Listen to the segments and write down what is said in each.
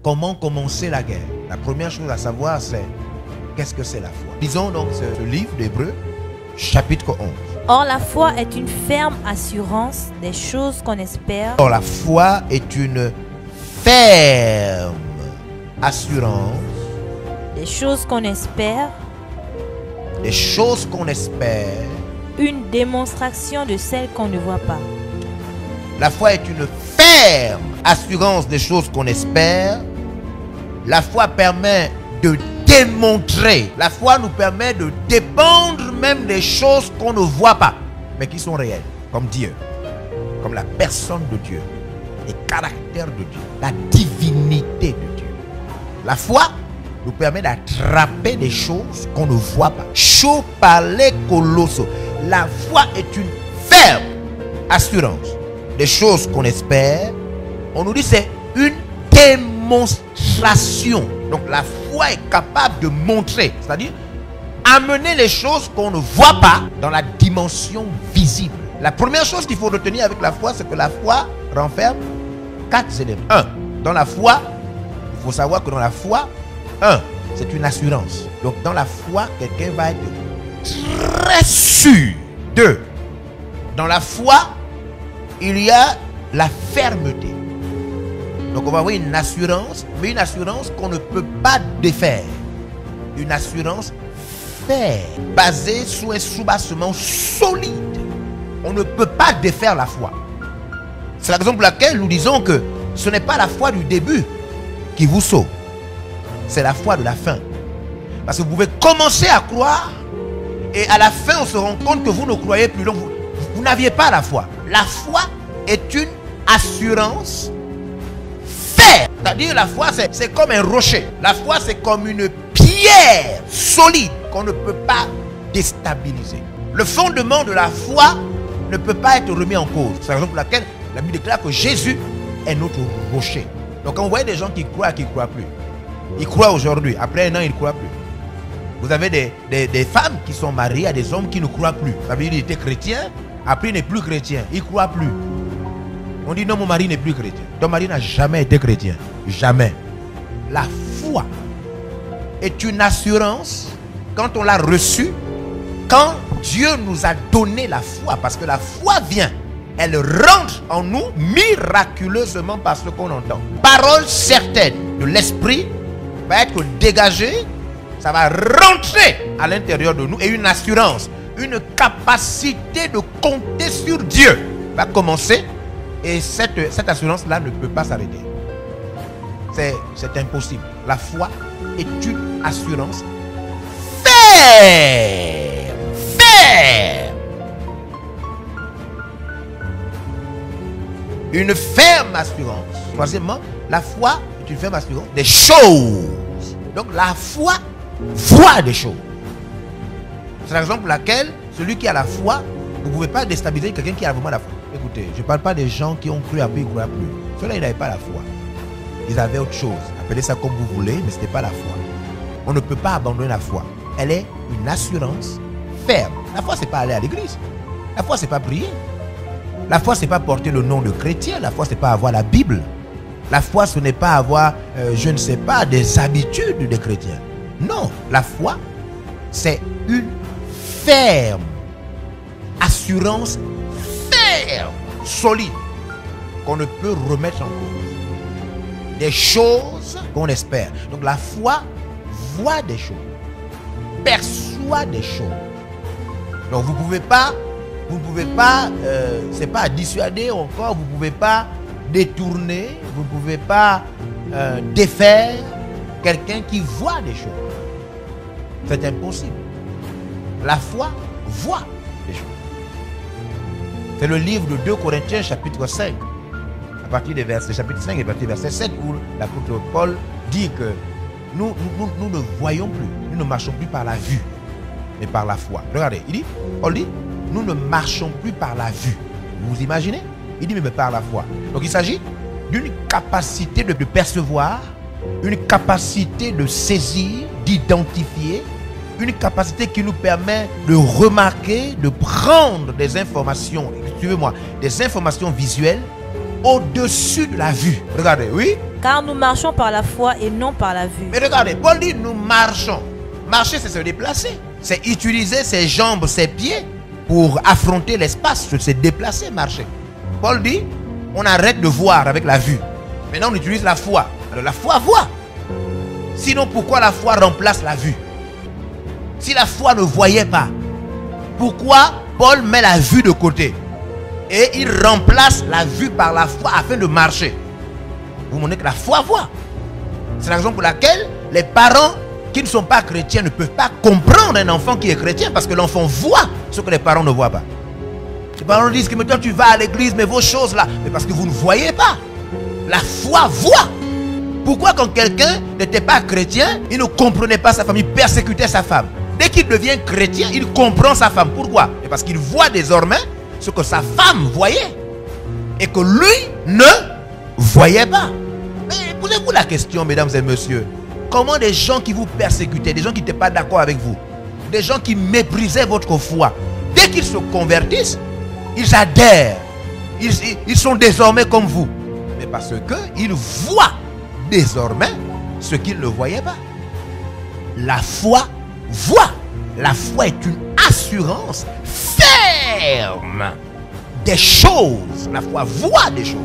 comment commencer la guerre. La première chose à savoir, c'est qu'est-ce que c'est la foi. Lisons donc ce livre d'Hébreux, chapitre 11. Or, la foi est une ferme assurance des choses qu'on espère. Or, la foi est une ferme assurance Des choses qu'on espère. des choses qu'on espère. Une démonstration de celles qu'on ne voit pas. La foi est une ferme assurance des choses qu'on espère. La foi permet de démontrer. La foi nous permet de dépendre même des choses qu'on ne voit pas, mais qui sont réelles, comme Dieu, comme la personne de Dieu, les caractères de Dieu, la divinité de Dieu. La foi nous permet d'attraper des choses qu'on ne voit pas. Chaud parler colosso. La foi est une ferme assurance des choses qu'on espère. On nous dit c'est une démonstration. Donc la foi est capable de montrer, c'est-à-dire amener les choses qu'on ne voit pas dans la dimension visible. La première chose qu'il faut retenir avec la foi, c'est que la foi renferme 4 éléments. 1. Dans la foi, il faut savoir que dans la foi, 1, c'est une assurance. Donc dans la foi, quelqu'un va être très sûr. 2. Dans la foi, il y a la fermeté. Donc on va avoir une assurance, mais une assurance qu'on ne peut pas défaire. Une assurance ferme, basée sur un soubassement solide. On ne peut pas défaire la foi. C'est la raison pour laquelle nous disons que ce n'est pas la foi du début qui vous sauve. C'est la foi de la fin. Parce que vous pouvez commencer à croire et à la fin on se rend compte que vous ne croyez plus. Donc vous n'aviez pas la foi. La foi est une assurance ferme. C'est-à-dire la foi c'est comme un rocher. La foi c'est comme une pierre solide qu'on ne peut pas déstabiliser. Le fondement de la foi ne peut pas être remis en cause. C'est la raison pour laquelle la Bible déclare que Jésus est notre rocher. Donc quand vous voyez des gens qui croient et qui ne croient plus, ils croient aujourd'hui, après un an ils ne croient plus. Vous avez des femmes qui sont mariées à des hommes qui ne croient plus. Ça veut dire qu'il était chrétien, après il n'est plus chrétien, il ne croit plus. On dit non, mon mari n'est plus chrétien. Ton mari n'a jamais été chrétien. Jamais. La foi est une assurance quand on l'a reçue, quand Dieu nous a donné la foi. Parce que la foi vient, elle rentre en nous miraculeusement par ce qu'on entend. Parole certaine de l'esprit va être dégagée, ça va rentrer à l'intérieur de nous et une assurance, une capacité de compter sur Dieu va commencer. Et cette assurance-là ne peut pas s'arrêter. C'est impossible. La foi est une assurance ferme. Ferme. Une ferme assurance. Troisièmement, la foi est une ferme assurance des choses. Donc la foi voit des choses. C'est la raison pour laquelle celui qui a la foi, vous ne pouvez pas déstabiliser quelqu'un qui a vraiment la foi. Écoutez, je ne parle pas des gens qui ont cru après, ils ne croient plus. Ceux-là, ils n'avaient pas la foi. Ils avaient autre chose. Appelez ça comme vous voulez, mais ce n'était pas la foi. On ne peut pas abandonner la foi. Elle est une assurance ferme. La foi, ce n'est pas aller à l'église. La foi, ce n'est pas prier. La foi, ce n'est pas porter le nom de chrétien. La foi, ce n'est pas avoir la Bible. La foi, ce n'est pas avoir, je ne sais pas, des habitudes des chrétiens. Non, la foi, c'est une ferme assurance ferme, solide, qu'on ne peut remettre en cause. Des choses qu'on espère. Donc la foi voit des choses, perçoit des choses. Donc vous ne pouvez pas, c'est pas dissuader encore, vous ne pouvez pas détourner, vous ne pouvez pas défaire quelqu'un qui voit des choses. C'est impossible. La foi voit des choses. C'est le livre de 2 Corinthiens chapitre 5, à partir des versets, chapitre 5 et à partir du verset 7, où l'apôtre Paul dit que nous ne voyons plus, nous ne marchons plus par la vue, mais par la foi. Regardez, Paul dit, nous ne marchons plus par la vue. Vous vous imaginez? Il dit, mais par la foi. Donc il s'agit d'une capacité de percevoir, une capacité de saisir, d'identifier, une capacité qui nous permet de remarquer, de prendre des informations, suivez-moi, des informations visuelles au-dessus de la vue. Regardez, oui, Car nous marchons par la foi et non par la vue. Mais regardez, Paul dit nous marchons. Marcher, c'est se déplacer. C'est utiliser ses jambes, ses pieds pour affronter l'espace, se déplacer, marcher. Paul dit, on arrête de voir avec la vue. Maintenant, on utilise la foi. Alors la foi voit. Sinon, pourquoi la foi remplace la vue? Si la foi ne voyait pas, pourquoi Paul met la vue de côté et il remplace la vue par la foi afin de marcher? Vous montrez que la foi voit. C'est la raison pour laquelle les parents qui ne sont pas chrétiens ne peuvent pas comprendre un enfant qui est chrétien, parce que l'enfant voit ce que les parents ne voient pas. Les parents disent que maintenant tu vas à l'église, mais vos choses là, mais parce que vous ne voyez pas. La foi voit. Pourquoi quand quelqu'un n'était pas chrétien, il ne comprenait pas sa femme, il persécutait sa femme? Dès qu'il devient chrétien, il comprend sa femme. Pourquoi? Et parce qu'il voit désormais ce que sa femme voyait et que lui ne voyait pas. Mais posez-vous la question, mesdames et messieurs, comment des gens qui vous persécutaient, des gens qui n'étaient pas d'accord avec vous, des gens qui méprisaient votre foi, dès qu'ils se convertissent, ils adhèrent, ils sont désormais comme vous? Mais parce qu'ils voient désormais ce qu'ils ne voyaient pas. La foi voit. La foi est une assurance ferme des choses. La foi voit des choses.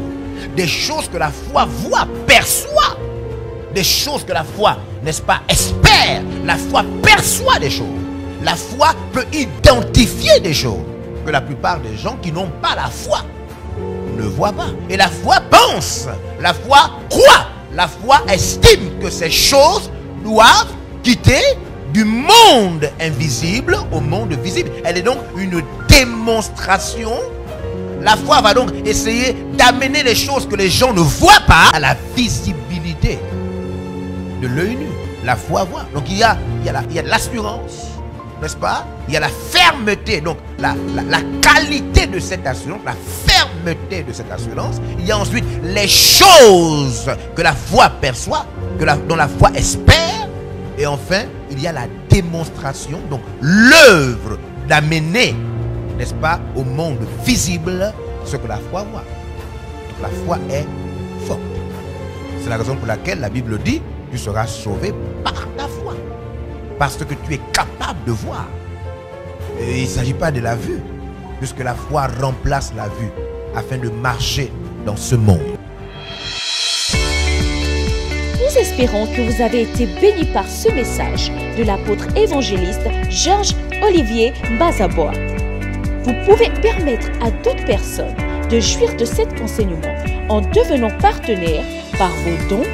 Des choses que la foi voit, perçoit. Des choses que la foi, n'est-ce pas, espère. La foi perçoit des choses. La foi peut identifier des choses que la plupart des gens qui n'ont pas la foi ne voient pas. Et la foi pense. La foi croit. La foi estime que ces choses doivent quitter du monde invisible au monde visible. Elle est donc une démonstration. La foi va donc essayer d'amener les choses que les gens ne voient pas à la visibilité de l'œil nu. La foi voit. Donc il y a de l'assurance, n'est-ce pas? Il y a la fermeté, donc la qualité de cette assurance, la fermeté de cette assurance. Il y a ensuite les choses que la foi perçoit, dont la foi espère. Et enfin, il y a la démonstration, donc l'œuvre d'amener, n'est-ce pas, au monde visible ce que la foi voit. Donc la foi est forte. C'est la raison pour laquelle la Bible dit, tu seras sauvé par ta foi. Parce que tu es capable de voir. Et il ne s'agit pas de la vue, puisque la foi remplace la vue afin de marcher dans ce monde. Nous espérons que vous avez été bénis par ce message de l'apôtre évangéliste Georges Olivier Bazaboa. Vous pouvez permettre à d'autres personnes de jouir de cet enseignement en devenant partenaire par vos dons,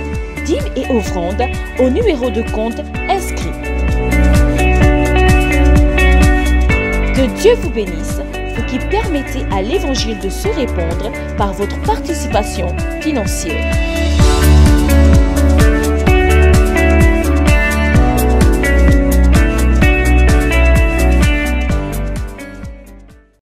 dîmes et offrandes au numéro de compte inscrit. Que Dieu vous bénisse, vous qui permettez à l'évangile de se répandre par votre participation financière.